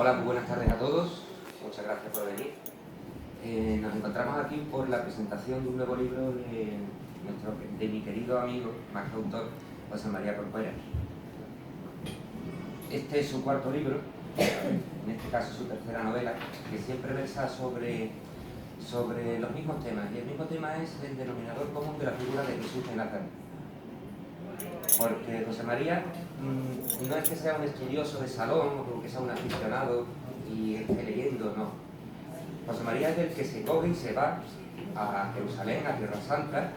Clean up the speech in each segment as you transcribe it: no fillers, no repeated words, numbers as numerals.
Hola, muy buenas tardes a todos. Muchas gracias por venir. Nos encontramos aquí por la presentación de un nuevo libro de mi querido amigo, más que autor, José María Corcuera. Este es su cuarto libro, en este caso su tercera novela, que siempre versa sobre los mismos temas. Y el mismo tema es el denominador común de la figura de Jesús de Nazaret. Porque José María no es que sea un estudioso de salón o que sea un aficionado y esté leyendo, no. José María es el que se coge y se va a Jerusalén, a Tierra Santa,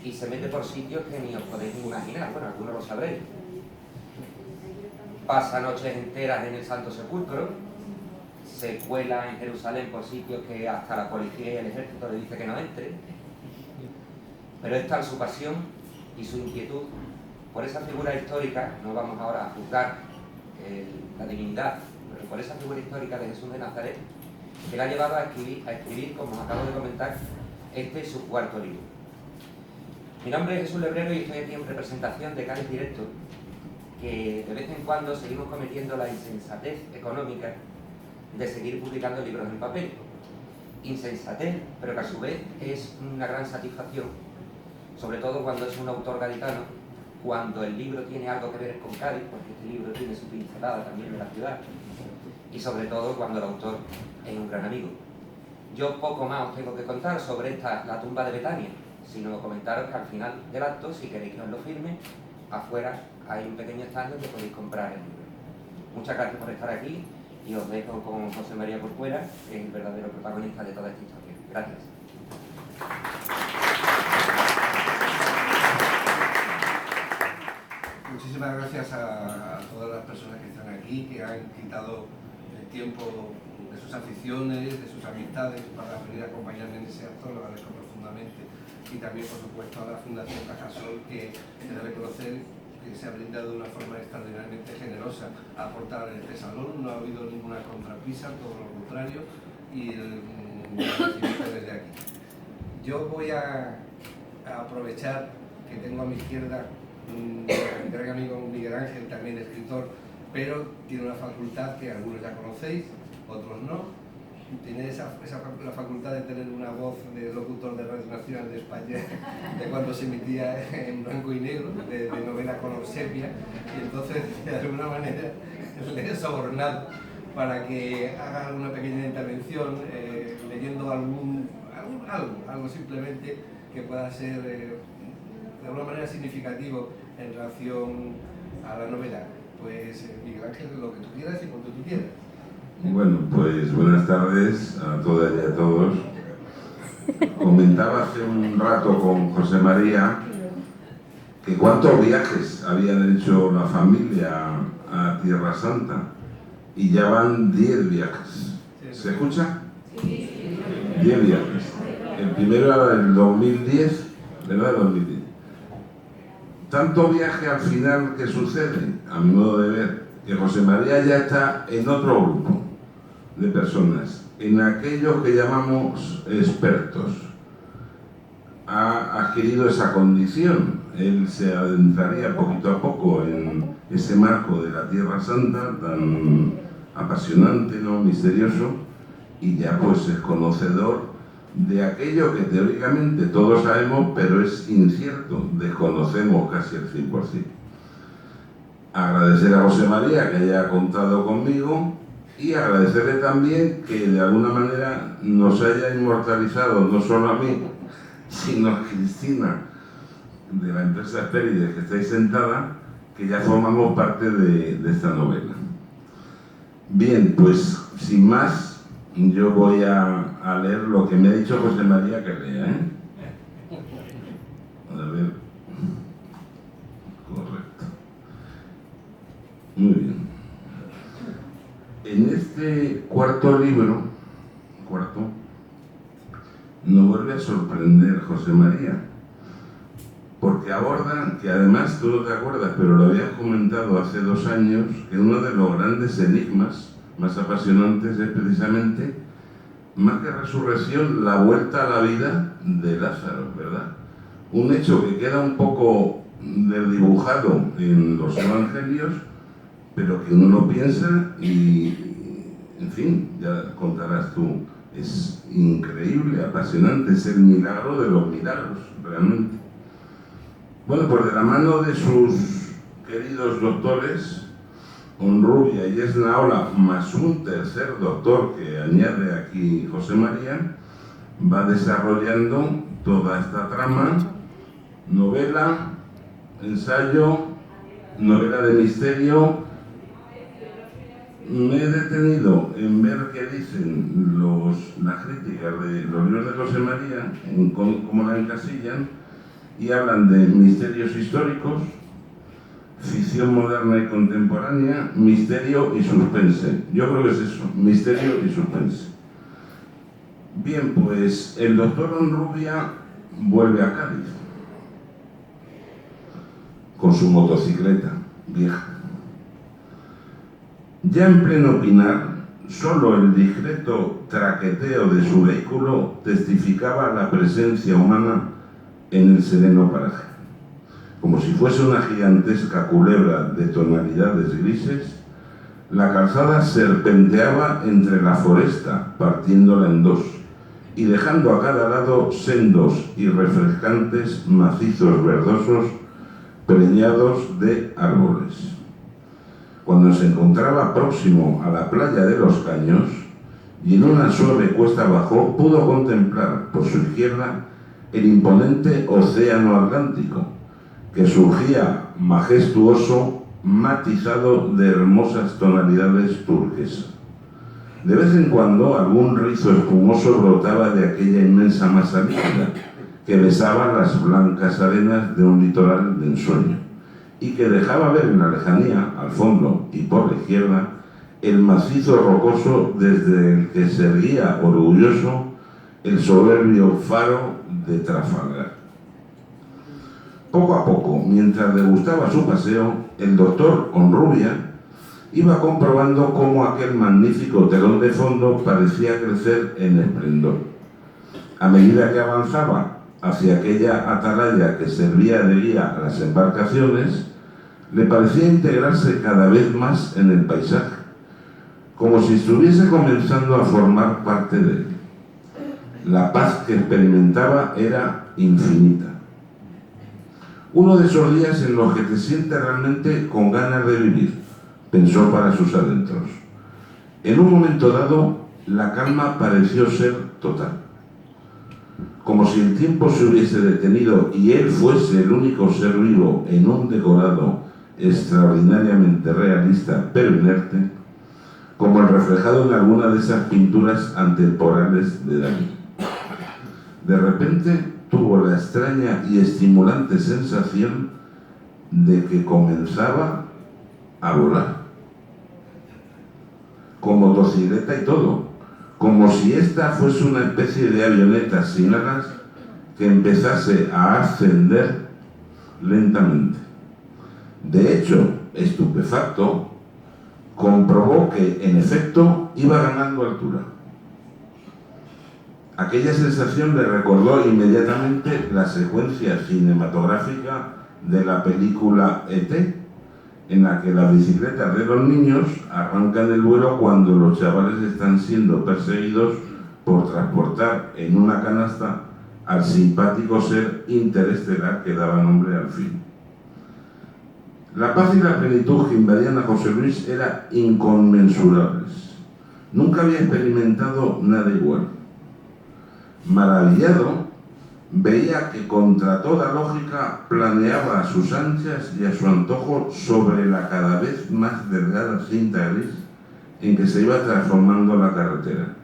y se mete por sitios que ni os podéis imaginar. Bueno, algunos lo sabréis. Pasa noches enteras en el Santo Sepulcro, se cuela en Jerusalén por sitios que hasta la policía y el ejército le dice que no entre. Pero es tal su pasión y su inquietud por esa figura histórica, no vamos ahora a juzgar la divinidad, pero por esa figura histórica de Jesús de Nazaret, que le ha llevado a escribir, como acabo de comentar, este es su cuarto libro. Mi nombre es Jesús Lebrero y estoy aquí en representación de Cádiz Directo, que de vez en cuando seguimos cometiendo la insensatez económica de seguir publicando libros en papel. Insensatez, pero que a su vez es una gran satisfacción, sobre todo cuando es un autor gaditano, cuando el libro tiene algo que ver con Cádiz, porque este libro tiene su pincelada también de la ciudad, y sobre todo cuando el autor es un gran amigo. Yo poco más os tengo que contar sobre la tumba de Betania, sino comentaros que al final del acto, si queréis que os lo firme, afuera hay un pequeño stand donde podéis comprar el libro. Muchas gracias por estar aquí y os dejo con José María Corcuera, que es el verdadero protagonista de toda esta historia. Gracias. Muchísimas gracias a todas las personas que están aquí, que han quitado el tiempo de sus aficiones, de sus amistades para venir a acompañarme en ese acto, lo agradezco profundamente. Y también, por supuesto, a la Fundación Cajasol, que se debe conocer que se ha brindado de una forma extraordinariamente generosa a aportar este salón. No ha habido ninguna contrapisa, todo lo contrario, y el agradecimiento desde aquí. Yo voy a aprovechar que tengo a mi izquierda un gran amigo, Miguel Ángel, también escritor, pero tiene una facultad que algunos ya conocéis, otros no. Tiene la facultad de tener una voz de locutor de Radio Nacional de España, de cuando se emitía en blanco y negro, de novela color sepia, y entonces de alguna manera le he sobornado para que haga una pequeña intervención leyendo algo simplemente que pueda ser de alguna manera significativo en relación a la novela. Pues Miguel Ángel, lo que tú quieras y cuando tú quieras. Bueno, pues buenas tardes a todas y a todos. Comentaba hace un rato con José María que cuántos viajes habían hecho la familia a Tierra Santa, y ya van 10 viajes. ¿Se escucha? 10 viajes. El primero era del 2010, ¿verdad? 2010. Tanto viaje al final que sucede, a mi modo de ver, que José María ya está en otro grupo de personas, en aquellos que llamamos expertos. Ha adquirido esa condición. Él se adentraría poquito a poco en ese marco de la Tierra Santa tan apasionante, ¿no? Misterioso, y ya pues es conocedor de aquello que teóricamente todos sabemos, pero es incierto, desconocemos casi el 100%. Agradecer a José María que haya contado conmigo y agradecerle también que de alguna manera nos haya inmortalizado, no solo a mí, sino a Cristina, de la empresa Esperides, que estáis sentada, que ya formamos parte de esta novela. Bien, pues sin más, yo voy a leer lo que me ha dicho José María que lea, ¿eh? A ver. Correcto. Muy bien. En este cuarto libro, nos vuelve a sorprender José María, porque aborda, que además tú no te acuerdas, pero lo habías comentado hace 2 años, que uno de los grandes enigmas más apasionantes es precisamente, más que resurrección, la vuelta a la vida de Lázaro, ¿verdad? Un hecho que queda un poco desdibujado en los evangelios, pero que uno lo piensa y en fin, ya contarás tú, es increíble, apasionante, es el milagro de los milagros, realmente. Bueno, pues de la mano de sus queridos doctores, Honrubia y Esnaola, más un tercer doctor que añade aquí José María, va desarrollando toda esta trama, novela, ensayo, novela de misterio. Me he detenido en ver qué dicen las críticas de los libros de José María, en cómo la encasillan, y hablan de misterios históricos, ficción moderna y contemporánea, misterio y suspense. Yo creo que es eso, misterio y suspense. Bien, pues el doctor Honrubia vuelve a Cádiz con su motocicleta vieja. Ya en pleno Pinar, solo el discreto traqueteo de su vehículo testificaba la presencia humana en el sereno paraje. Como si fuese una gigantesca culebra de tonalidades grises, la calzada serpenteaba entre la foresta, partiéndola en dos, y dejando a cada lado sendos y refrescantes macizos verdosos preñados de árboles. Cuando se encontraba próximo a la playa de los Caños y en una suave cuesta abajo, pudo contemplar por su izquierda el imponente océano Atlántico, que surgía majestuoso, matizado de hermosas tonalidades turquesas. De vez en cuando algún rizo espumoso brotaba de aquella inmensa masa líquida que besaba las blancas arenas de un litoral de ensueño y que dejaba ver en la lejanía, al fondo y por la izquierda, el macizo rocoso desde el que se erguía orgulloso el soberbio faro de Trafalgar. Poco a poco, mientras degustaba su paseo, el doctor Honrubia iba comprobando cómo aquel magnífico telón de fondo parecía crecer en esplendor. A medida que avanzaba hacia aquella atalaya que servía de guía a las embarcaciones, le parecía integrarse cada vez más en el paisaje, como si estuviese comenzando a formar parte de él. La paz que experimentaba era infinita. Uno de esos días en los que te sientes realmente con ganas de vivir, pensó para sus adentros. En un momento dado, la calma pareció ser total. Como si el tiempo se hubiese detenido y él fuese el único ser vivo en un decorado extraordinariamente realista pero inerte, como el reflejado en alguna de esas pinturas antemporales de Dalí. De repente tuvo la extraña y estimulante sensación de que comenzaba a volar, con motocicleta y todo, como si esta fuese una especie de avioneta sin alas que empezase a ascender lentamente. De hecho, estupefacto, comprobó que, en efecto, iba ganando altura. Aquella sensación le recordó inmediatamente la secuencia cinematográfica de la película E.T., en la que las bicicletas de los niños arrancan el vuelo cuando los chavales están siendo perseguidos por transportar en una canasta al simpático ser interestelar que daba nombre al film. La paz y la plenitud que invadían a José Luis eran inconmensurables. Nunca había experimentado nada igual. Maravillado, veía que contra toda lógica planeaba a sus anchas y a su antojo sobre la cada vez más delgada cinta gris en que se iba transformando la carretera,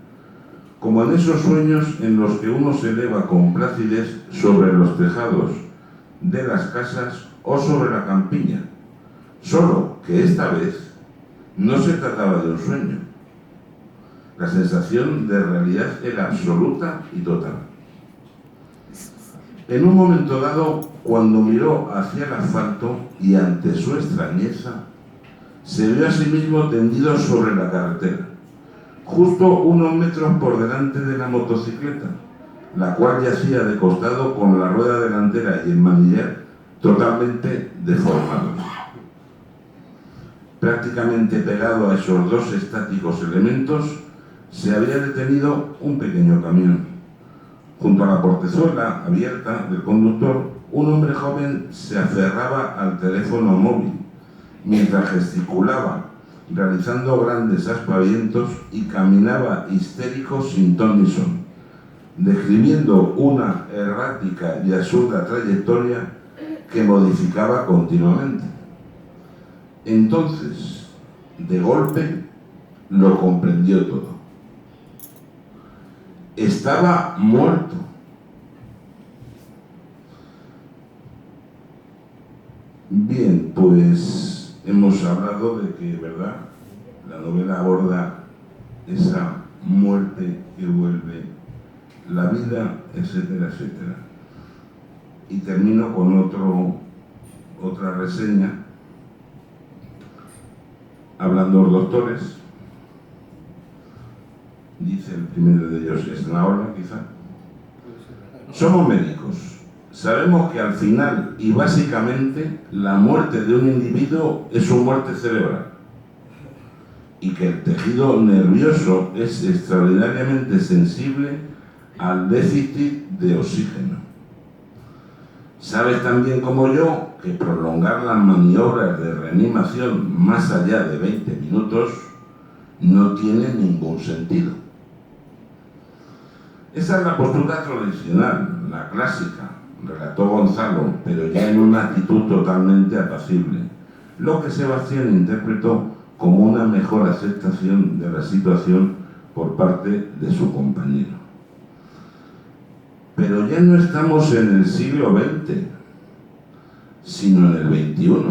como en esos sueños en los que uno se eleva con placidez sobre los tejados de las casas o sobre la campiña, solo que esta vez no se trataba de un sueño. La sensación de realidad era absoluta y total. En un momento dado, cuando miró hacia el asfalto y ante su extrañeza, se vio a sí mismo tendido sobre la carretera, justo unos metros por delante de la motocicleta, la cual yacía de costado con la rueda delantera y el manillar totalmente deformados. prácticamente pegado a esos dos estáticos elementos, se había detenido un pequeño camión. Junto a la portezuela abierta del conductor, un hombre joven se aferraba al teléfono móvil, mientras gesticulaba, realizando grandes aspavientos, y caminaba histérico sin ton ni son, describiendo una errática y absurda trayectoria que modificaba continuamente. Entonces, de golpe, lo comprendió todo. Estaba muerto. Bien, pues hemos hablado de que, ¿verdad?, la novela aborda esa muerte que vuelve, la vida, etcétera, etcétera. Y termino con otra reseña, hablando los doctores. Dice el primero de ellos, es la hora quizá. Somos médicos. Sabemos que al final y básicamente la muerte de un individuo es su muerte cerebral y que el tejido nervioso es extraordinariamente sensible al déficit de oxígeno. Sabes también como yo que prolongar las maniobras de reanimación más allá de 20 minutos no tiene ningún sentido. Esa es la postura tradicional, la clásica, relató Gonzalo, pero ya en una actitud totalmente apacible, lo que Sebastián interpretó como una mejor aceptación de la situación por parte de su compañero. Pero ya no estamos en el siglo XX, sino en el XXI.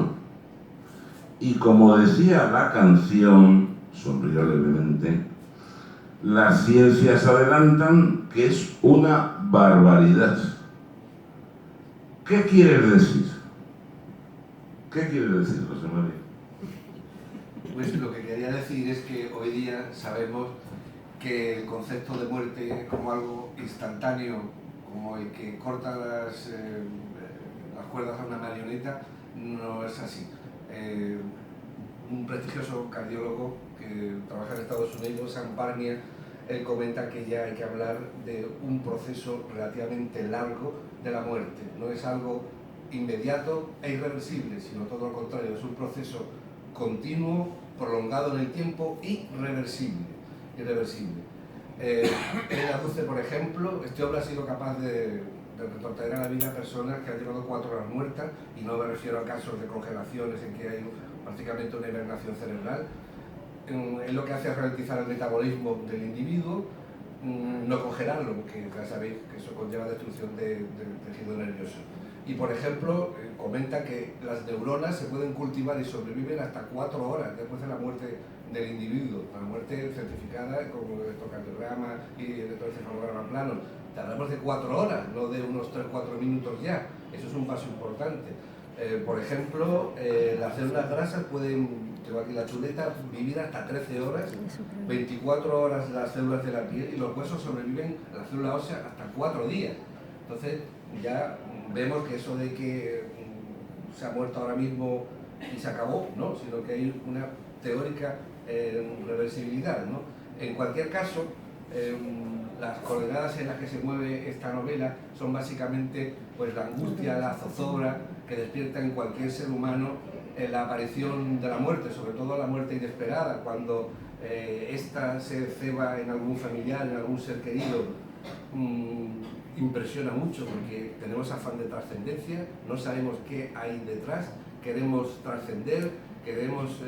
Y como decía la canción, sonrió levemente, las ciencias adelantan que es una barbaridad. ¿Qué quieres decir? ¿Qué quieres decir, José María? Pues lo que quería decir es que hoy día sabemos que el concepto de muerte como algo instantáneo, como el que corta las cuerdas a una marioneta, no es así. Un prestigioso cardiólogo que trabaja en Estados Unidos, Sam Parnier, él comenta que ya hay que hablar de un proceso relativamente largo de la muerte. No es algo inmediato e irreversible, sino todo lo contrario, es un proceso continuo, prolongado en el tiempo y irreversible. Él aduce, por ejemplo, este hombre ha sido capaz de retorcer a la vida a personas que han llevado 4 horas muertas, y no me refiero a casos de congelaciones en que hay prácticamente una hibernación cerebral. Él lo que hace es ralentizar el metabolismo del individuo, no congelarlo, porque ya sabéis que eso conlleva destrucción del tejido nervioso. Y por ejemplo, comenta que las neuronas se pueden cultivar y sobreviven hasta 4 horas después de la muerte del individuo, la muerte certificada como electrocardiograma y electroencefalograma plano. Tardamos de 4 horas, no de unos 3-4 minutos ya. Eso es un paso importante. Por ejemplo, las células grasas pueden, tengo aquí la chuleta, vivir hasta 13 horas, 24 horas las células de la piel, y los huesos sobreviven, la célula ósea, hasta 4 días. Entonces ya vemos que eso de que se ha muerto ahora mismo y se acabó, no, sino que hay una teórica reversibilidad, ¿no? En cualquier caso, las coordenadas en las que se mueve esta novela son básicamente pues la angustia, la zozobra que despierta en cualquier ser humano la aparición de la muerte, sobre todo la muerte inesperada, cuando esta se ceba en algún familiar, en algún ser querido. Impresiona mucho porque tenemos afán de trascendencia, no sabemos qué hay detrás, queremos trascender, queremos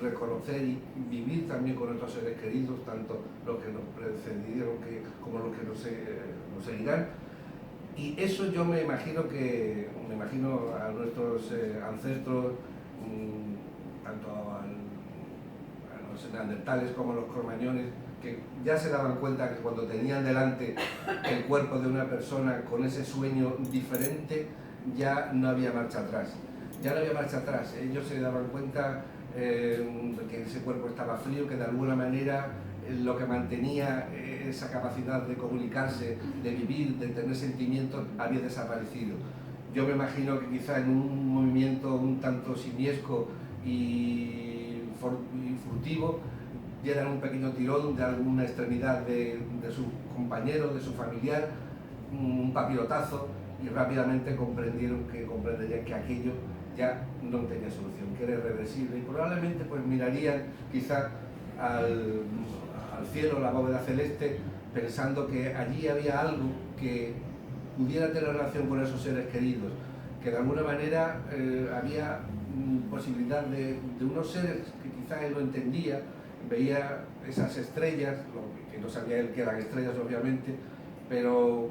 reconocer y vivir también con nuestros seres queridos, tanto los que nos precedieron como los que nos seguirán. Y eso yo me imagino a nuestros ancestros, tanto a los neandertales como a los cromañones, que ya se daban cuenta que cuando tenían delante el cuerpo de una persona con ese sueño diferente, ya no había marcha atrás. Ya no había marcha atrás. Ellos se daban cuenta de que ese cuerpo estaba frío, que de alguna manera lo que mantenía esa capacidad de comunicarse, de vivir, de tener sentimientos, había desaparecido. Yo me imagino que quizá en un movimiento un tanto simiesco y furtivo dieran un pequeño tirón de alguna extremidad de su compañero, de su familiar, un papirotazo, y rápidamente comprenderían que aquello ya no tenía solución, que era irreversible, y probablemente pues mirarían quizá al cielo, la bóveda celeste, pensando que allí había algo que pudiera tener relación con esos seres queridos, que de alguna manera había posibilidad de unos seres que quizá él lo entendía, veía esas estrellas, que no sabía él que eran estrellas obviamente, pero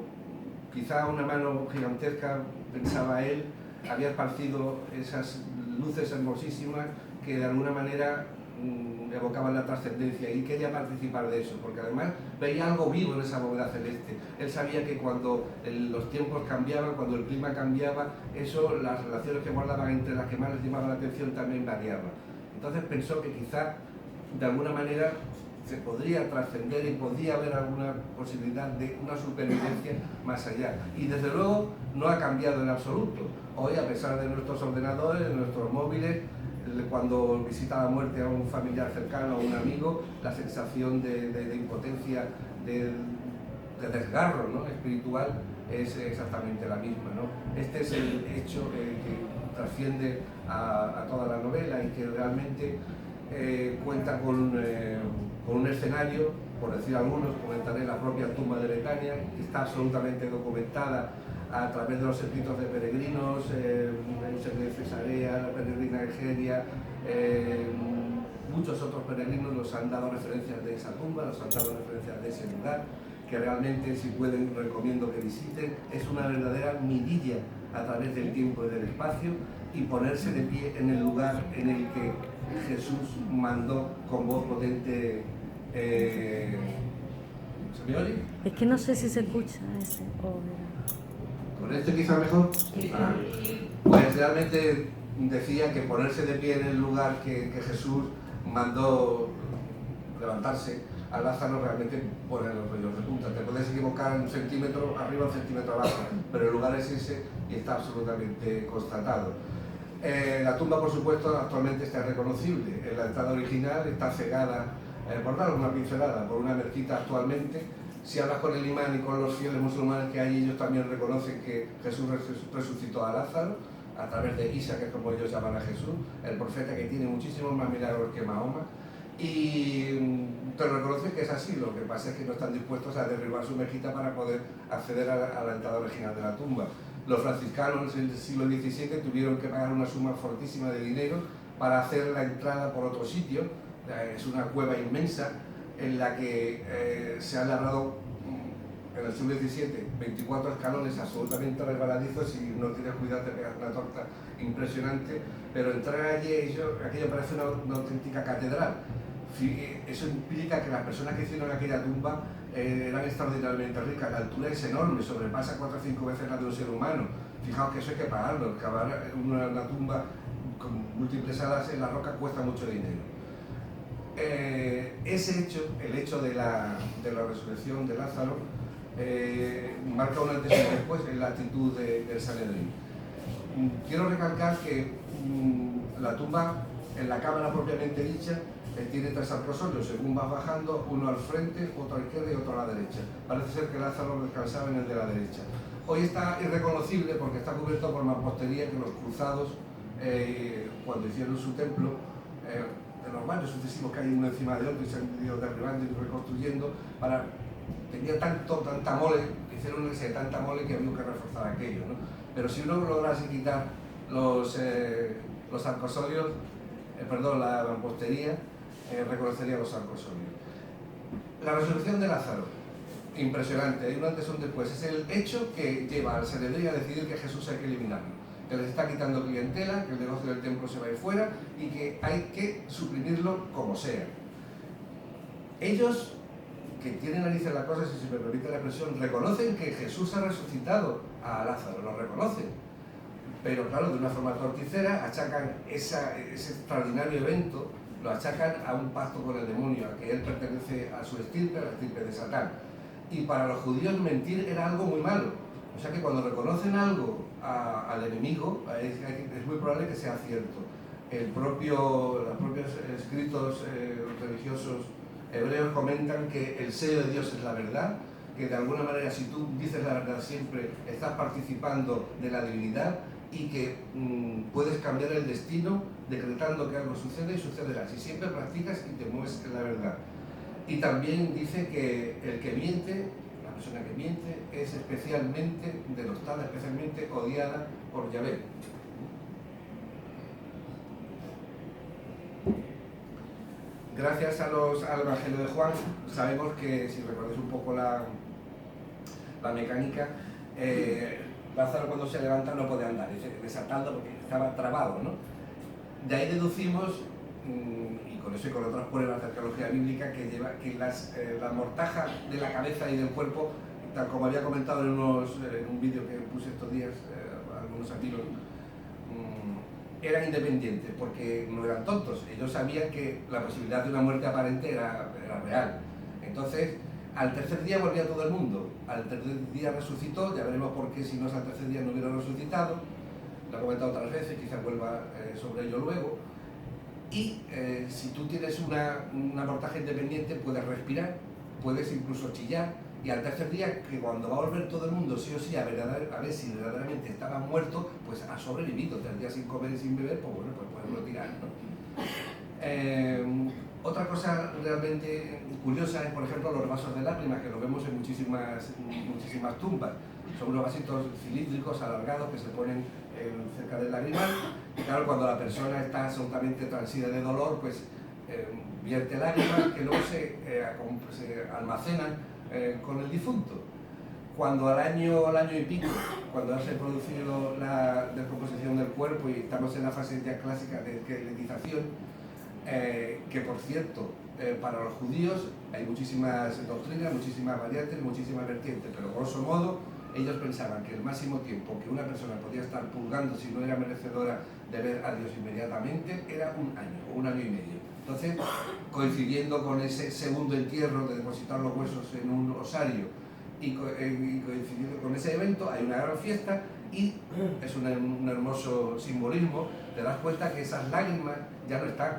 quizá una mano gigantesca, pensaba él, había esparcido esas luces hermosísimas que de alguna manera evocaban la trascendencia, y quería participar de eso, porque además veía algo vivo en esa bóveda celeste. Él sabía que cuando los tiempos cambiaban, cuando el clima cambiaba, eso, las relaciones que guardaban entre las que más les llamaban la atención también variaban. Entonces pensó que quizá de alguna manera se podría trascender y podía haber alguna posibilidad de una supervivencia más allá. Y desde luego no ha cambiado en absoluto. Hoy, a pesar de nuestros ordenadores, de nuestros móviles, cuando visita la muerte a un familiar cercano, a un amigo, la sensación de impotencia, de desgarro, ¿no?, espiritual, es exactamente la misma, ¿no? Este es el hecho que trasciende a toda la novela y que realmente cuenta con un escenario, por decir algunos, comentaré la propia tumba de Betania, que está absolutamente documentada a través de los escritos de peregrinos, Eusebio de Cesarea, la peregrina Egeria, muchos otros peregrinos nos han dado referencias de esa tumba, nos han dado referencias de ese lugar, que realmente, si pueden, recomiendo que visiten. Es una verdadera mirilla a través del tiempo y del espacio, y ponerse de pie en el lugar en el que Jesús mandó con voz potente. ¿Se me oye? Es que no sé si se escucha ese. ¿Con este quizá mejor? Ah. Pues realmente decía que ponerse de pie en el lugar que Jesús mandó levantarse a Lázaro realmente pone los vellos de punta. Te puedes equivocar un centímetro arriba, un centímetro abajo, pero el lugar es ese y está absolutamente constatado. La tumba, por supuesto, actualmente está irreconocible. En la entrada original está cegada, por dar una pincelada, por una mezquita actualmente. Si hablas con el imán y con los fieles musulmanes que hay, ellos también reconocen que Jesús resucitó a Lázaro a través de Isa, que es como ellos llaman a Jesús, el profeta que tiene muchísimos más milagros que Mahoma. Y te reconocen que es así. Lo que pasa es que no están dispuestos a derribar su mezquita para poder acceder a la entrada original de la tumba. Los franciscanos en el siglo XVII tuvieron que pagar una suma fortísima de dinero para hacer la entrada por otro sitio. Es una cueva inmensa en la que se han labrado en el siglo XVII 24 escalones absolutamente resbaladizos, y no tienes cuidado de pegar una torta impresionante, pero entrar allí, aquello parece una auténtica catedral. Eso implica que las personas que hicieron aquella tumba eran extraordinariamente ricas. La altura es enorme, sobrepasa 4 o 5 veces la de un ser humano. Fijaos que eso hay que pagarlo. Cavar una tumba con múltiples alas en la roca cuesta mucho dinero. Ese hecho, el hecho de la resurrección de Lázaro, marca un antes y un después en la actitud del Sanedrín. Quiero recalcar que la tumba, en la cámara propiamente dicha, tiene 3 arcosolios. Según vas bajando, uno al frente, otro a la izquierda y otro a la derecha. Parece ser que Lázaro descansaba en el de la derecha. Hoy está irreconocible porque está cubierto por mampostería que los cruzados, cuando hicieron su templo, de los varios sucesivos que hay uno encima de otro y se han ido derribando y reconstruyendo, tenía tanta mole, hicieron ese tanta mole que había que reforzar aquello, ¿no? Pero si uno lograse quitar los arcosolios, la mampostería, reconocería los arcosolios. La resurrección de Lázaro, impresionante, hay un antes y un después. Es el hecho que lleva al Sanedrín a decidir que Jesús hay que eliminarlo, que les está quitando clientela, que el negocio del templo se va a ir fuera y que hay que suprimirlo como sea. Ellos, que tienen narices en la cosa, si se me permite la expresión, reconocen que Jesús ha resucitado a Lázaro, lo reconocen, pero claro, de una forma torticera achacan ese extraordinario evento, lo achacan a un pacto con el demonio, a que él pertenece a su estirpe, a la estirpe de Satán. Y para los judíos mentir era algo muy malo. O sea que cuando reconocen algo al enemigo, es muy probable que sea cierto. los propios escritos religiosos hebreos comentan que el sello de Dios es la verdad, que de alguna manera si tú dices la verdad siempre estás participando de la divinidad y que puedes cambiar el destino decretando que algo sucede y sucederá si siempre practicas y te mueves en la verdad. Y también dice que el que miente, la persona que miente, es especialmente denostada, especialmente odiada por Yahvé. Gracias al Evangelio de Juan, sabemos que, si recordáis un poco la mecánica, Lázaro cuando se levanta no puede andar, es desatando porque estaba trabado, ¿no? De ahí deducimos, y con eso y con otras pruebas de arqueología bíblica, que la mortaja de la cabeza y del cuerpo, tal como había comentado en un vídeo que puse estos días, algunos amigos, eran independientes, porque no eran tontos. Ellos sabían que la posibilidad de una muerte aparente era real. Entonces, al tercer día volvía todo el mundo. Al tercer día resucitó, ya veremos por qué si no es al tercer día no hubiera resucitado. Lo he comentado otras veces, quizás vuelva sobre ello luego. Y si tú tienes una mortaja independiente, puedes respirar, puedes incluso chillar, y al tercer día, que cuando va a volver todo el mundo, sí o sí, a ver si verdaderamente estaba muerto, pues ha sobrevivido. 3 días sin comer y sin beber, pues bueno, pues podemos tirar, ¿no? Otra cosa realmente curiosa es, por ejemplo, los vasos de lágrimas, que lo vemos en muchísimas tumbas. Son unos vasitos cilíndricos, alargados, que se ponen cerca del lagrimal. Y claro, cuando la persona está absolutamente transida de dolor, pues vierte lágrimas que luego se almacenan con el difunto. Cuando al año y pico, cuando se ha producido la descomposición del cuerpo y estamos en la fase ya clásica de esqueletización, que por cierto, para los judíos hay muchísimas doctrinas, muchísimas variantes, muchísimas vertientes, pero grosso modo ellos pensaban que el máximo tiempo que una persona podía estar purgando si no era merecedora de ver a Dios inmediatamente era 1 año o 1 año y medio. Entonces, coincidiendo con ese segundo entierro de depositar los huesos en un osario y coincidiendo con ese evento, hay una gran fiesta y es un hermoso simbolismo. Te das cuenta que esas lágrimas ya no están,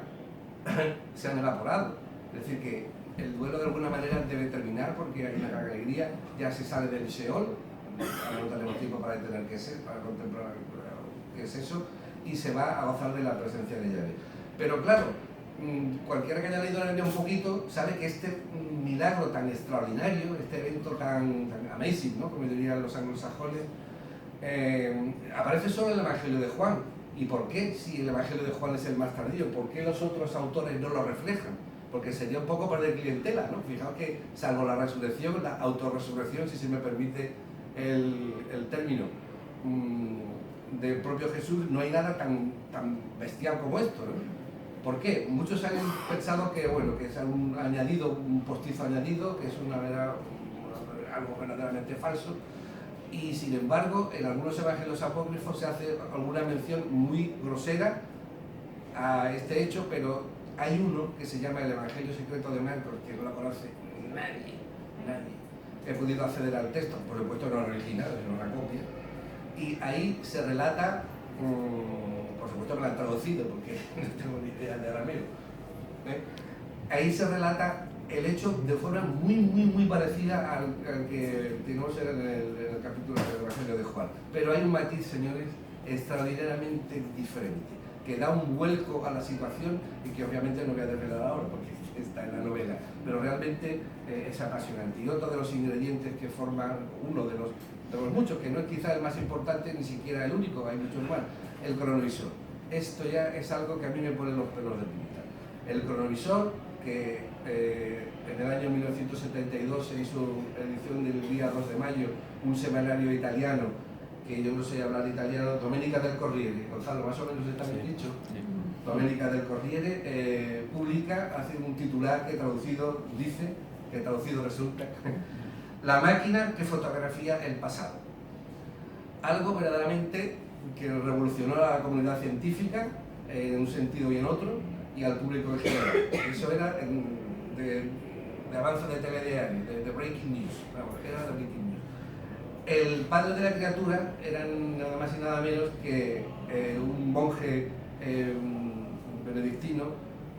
se han evaporado. Es decir, que el duelo de alguna manera debe terminar porque hay una gran alegría, ya se sale del Sheol, no tenemos tiempo para entender qué es, para contemplar qué es eso, y se va a gozar de la presencia de Yahvé. Pero claro, cualquiera que haya leído la Biblia un poquito sabe que este milagro tan extraordinario, este evento tan amazing, ¿no?, como dirían los anglosajones, aparece solo en el Evangelio de Juan. ¿Y por qué? Si el Evangelio de Juan es el más tardío, ¿por qué los otros autores no lo reflejan? Porque sería un poco perder clientela, ¿no? Fijaos que, salvo la resurrección, la autorresurrección, si se me permite el término, del propio Jesús, no hay nada tan bestial como esto, ¿no? ¿Por qué? Muchos han pensado que, bueno, que es un añadido, un postizo añadido, que es algo verdaderamente falso, y sin embargo, en algunos evangelios apócrifos se hace alguna mención muy grosera a este hecho, pero hay uno que se llama el Evangelio Secreto de Marcos, que no lo conoce nadie. He podido acceder al texto, por supuesto no al original, sino una copia, y ahí se relata, por supuesto me lo han traducido porque no tengo ni idea de arameo, ahí se relata el hecho de forma muy parecida al que tenemos en el capítulo del Evangelio de Juan, pero hay un matiz, señores, extraordinariamente diferente, que da un vuelco a la situación y que obviamente no voy a desvelar ahora porque está en la novela, pero realmente es apasionante. Y otro de los ingredientes que forman, uno de los muchos, que no es quizá el más importante, ni siquiera el único, hay muchos más, el cronovisor. Esto ya es algo que a mí me pone los pelos de punta. El cronovisor, que en el año 1972 se hizo edición del día 2 de mayo, un semanario italiano, que yo no sé hablar italiano, Domenica del Corriere, Gonzalo, más o menos está bien dicho. Domenica del Corriere publica, hace un titular que traducido resulta la máquina que fotografía el pasado. Algo verdaderamente que revolucionó a la comunidad científica en un sentido y en otro, y al público en general. Eso era de avance de telediario, de breaking news, vamos, era de breaking news. El padre de la criatura era nada más y nada menos que un monje benedictino,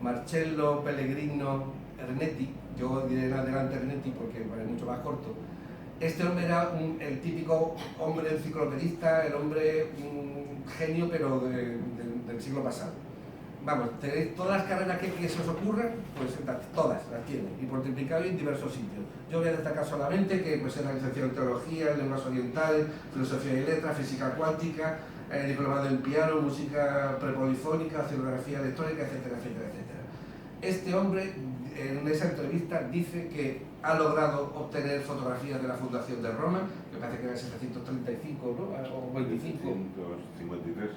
Marcello Pellegrino Ernetti, yo diré en adelante Ernetti porque es mucho más corto. Este hombre era el típico hombre enciclopedista, el hombre genio, pero del siglo pasado. Vamos, tenéis todas las carreras que se os ocurran, pues todas las tiene, y por triplicado en diversos sitios. Yo voy a destacar solamente que pues, era licenciado en Teología, en Lenguas Orientales, Filosofía y Letras, Física Cuántica, diplomado en Piano, Música Prepolifónica, Oceanografía Electrónica, etcétera, etcétera, etcétera. Este hombre, en esa entrevista, dice que ha logrado obtener fotografías de la Fundación de Roma, que parece que era 735, ¿no? O 25.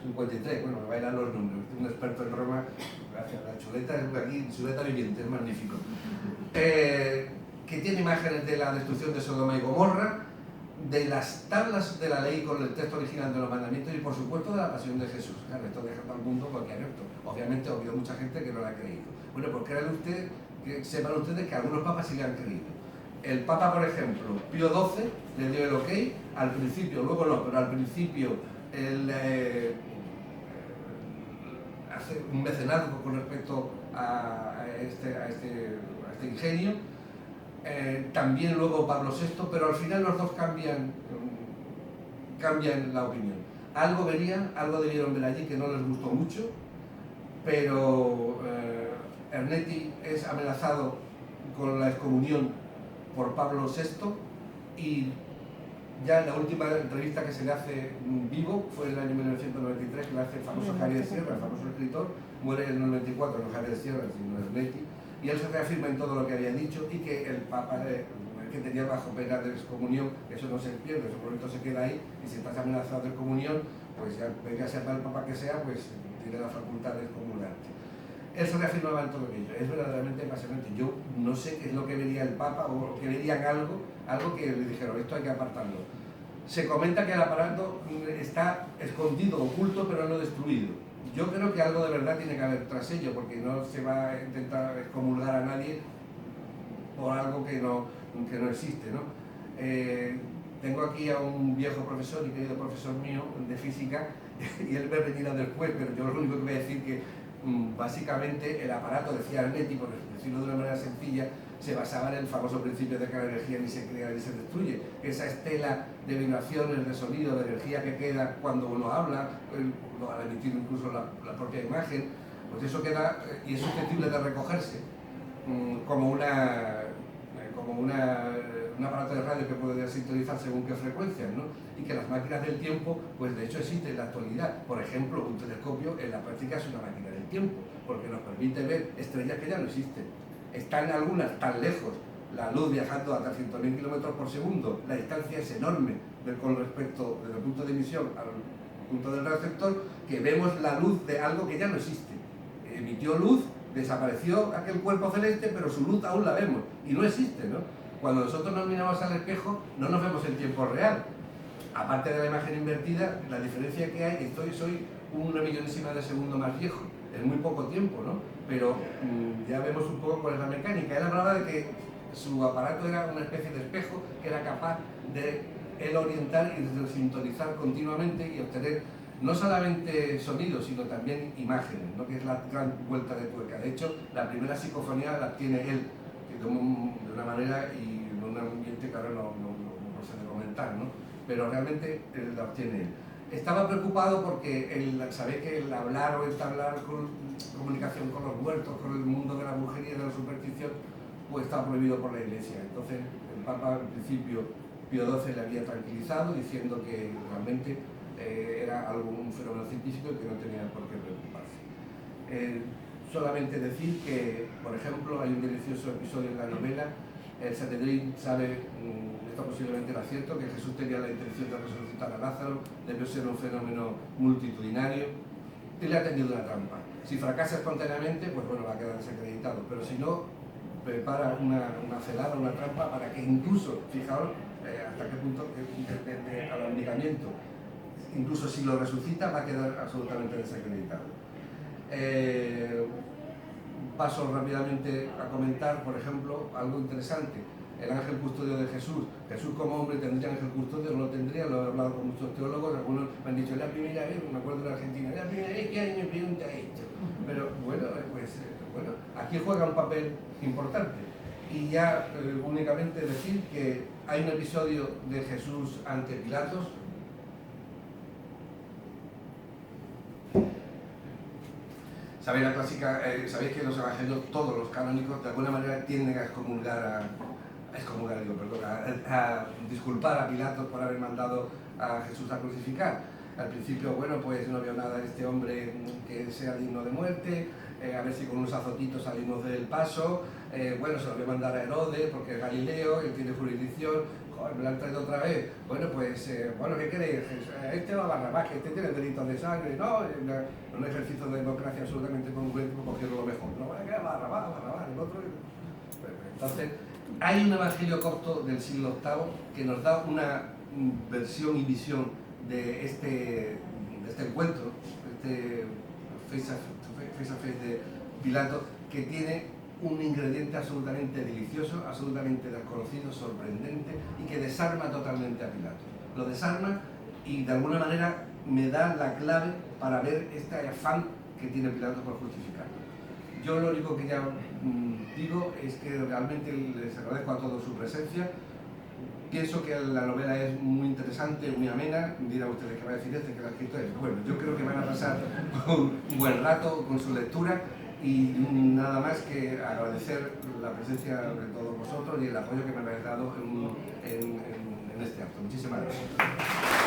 53, bueno, me bailan los números. Un experto en Roma, gracias a la chuleta, aquí, chuleta viviente, es magnífico. Que tiene imágenes de la destrucción de Sodoma y Gomorra, de las tablas de la ley con el texto original de los mandamientos y por supuesto de la pasión de Jesús. Claro, esto deja al mundo boquiabierto. Obviamente ha habido mucha gente que no la ha creído. Bueno, pues créanle usted, que sepan ustedes que algunos papas sí le han creído. El Papa, por ejemplo, Pío XII le dio el ok, al principio, luego no, pero al principio hace un mecenazgo con respecto a este ingenio. También luego Pablo VI, pero al final los dos cambian la opinión. Algo verían, algo debieron ver allí que no les gustó mucho, pero Ernetti es amenazado con la excomunión por Pablo VI y ya en la última entrevista que se le hace vivo, fue en el año 1993, que le hace el famoso Javier Sierra, el famoso escritor, muere en el 94, no Javier Sierra, sino Ernetti, y él se reafirma en todo lo que había dicho y que el Papa que tenía bajo pena de excomunión, eso no se pierde, eso por lo tanto se queda ahí, y si estás amenazado de excomunión, pues ya venga sea el Papa que sea, pues tiene la facultad de excomulgarte. Él se reafirmaba en todo aquello, es verdaderamente apasionante. Yo no sé qué es lo que vería el Papa o que verían algo que le dijeron, esto hay que apartarlo. Se comenta que el aparato está escondido, oculto, pero no destruido. Yo creo que algo de verdad tiene que haber tras ello, porque no se va a intentar excomulgar a nadie por algo que no existe, ¿no? Tengo aquí a un viejo profesor y querido profesor mío de física, y él me retirado después, pero yo lo único que voy a decir que básicamente el aparato, decía Ernetti, por decirlo de una manera sencilla, se basaba en el famoso principio de que la energía ni se crea ni se destruye. Esa estela de vibraciones, de sonido, de energía que queda cuando uno habla, al emitir incluso la propia imagen, pues eso queda y es susceptible de recogerse como un aparato de radio que puede sintonizar según qué frecuencias, ¿no? Y que las máquinas del tiempo, pues de hecho existen en la actualidad. Por ejemplo, un telescopio en la práctica es una máquina del tiempo, porque nos permite ver estrellas que ya no existen. Están algunas tan lejos, la luz viajando a 300.000 kilómetros por segundo, la distancia es enorme con respecto desde el punto de emisión al punto del receptor, que vemos la luz de algo que ya no existe. Emitió luz, desapareció aquel cuerpo celeste, pero su luz aún la vemos y no existe, ¿no? Cuando nosotros nos miramos al espejo no nos vemos en tiempo real. Aparte de la imagen invertida, la diferencia que hay, soy una millonésima de segundo más viejo, en muy poco tiempo, ¿no? Pero ya vemos un poco cuál es la mecánica. Él hablaba de que su aparato era una especie de espejo que era capaz de él orientar y de sintonizar continuamente y obtener no solamente sonidos, sino también imágenes, ¿no? Que es la gran vuelta de tuerca. De hecho, la primera psicofonía la tiene él, de una manera y en un ambiente que ahora no sé de comentar, ¿no? Pero realmente la obtiene él. Estaba preocupado porque sabe que el hablar o entablar comunicación con los muertos, con el mundo de la brujería y de la superstición, pues está prohibido por la Iglesia. Entonces el Papa, en principio, Pío XII le había tranquilizado diciendo que realmente era un fenómeno científico y que no tenía por qué preocuparse. Solamente decir que, por ejemplo, hay un delicioso episodio en la novela, el Sanedrín sabe, esto posiblemente era cierto, que Jesús tenía la intención de resucitar a Lázaro, debió ser un fenómeno multitudinario, y le ha tendido una trampa. Si fracasa espontáneamente, pues bueno, va a quedar desacreditado, pero si no, prepara una celada, una trampa para que incluso, fijaos hasta qué punto de alambicamiento, incluso si lo resucita va a quedar absolutamente desacreditado. Paso rápidamente a comentar, por ejemplo, algo interesante. el ángel custodio de Jesús. Jesús como hombre tendría ángel custodio, no lo tendría, lo he hablado con muchos teólogos, algunos me han dicho, la primera vez, me acuerdo de Argentina, la primera vez que alguien me pregunta esto. Pero bueno, bueno, aquí juega un papel importante. Y ya únicamente decir que hay un episodio de Jesús ante Pilatos. Sabéis la clásica, sabéis que los evangelios, todos los canónicos, de alguna manera tienden a a disculpar a Pilatos por haber mandado a Jesús a crucificar. Al principio, bueno, pues no veo nada de este hombre que sea digno de muerte, a ver si con unos azotitos salimos del paso, bueno, se lo voy a mandar a Herodes porque es Galileo, él tiene jurisdicción, joder, me lo han traído otra vez, bueno, pues, bueno, ¿qué queréis? Este va a Barrabás, que este tiene delitos de sangre, no, un ejercicio de democracia absolutamente congruente, cogieron lo mejor, no, Barrabás, el otro. Entonces, hay un evangelio corto del siglo VIII que nos da una versión y visión de este encuentro, este face a face de Pilato, que tiene un ingrediente absolutamente delicioso, absolutamente desconocido, sorprendente y que desarma totalmente a Pilato. Lo desarma y de alguna manera me da la clave para ver este afán que tiene Pilato por justificarlo. Yo lo único que ya digo es que realmente les agradezco a todos su presencia. Pienso que la novela es muy interesante, muy amena. Dirán ustedes que va a decir que la ha escrito él. Bueno, yo creo que van a pasar un buen rato con su lectura y nada más que agradecer la presencia de todos vosotros y el apoyo que me habéis dado en este acto. Muchísimas gracias.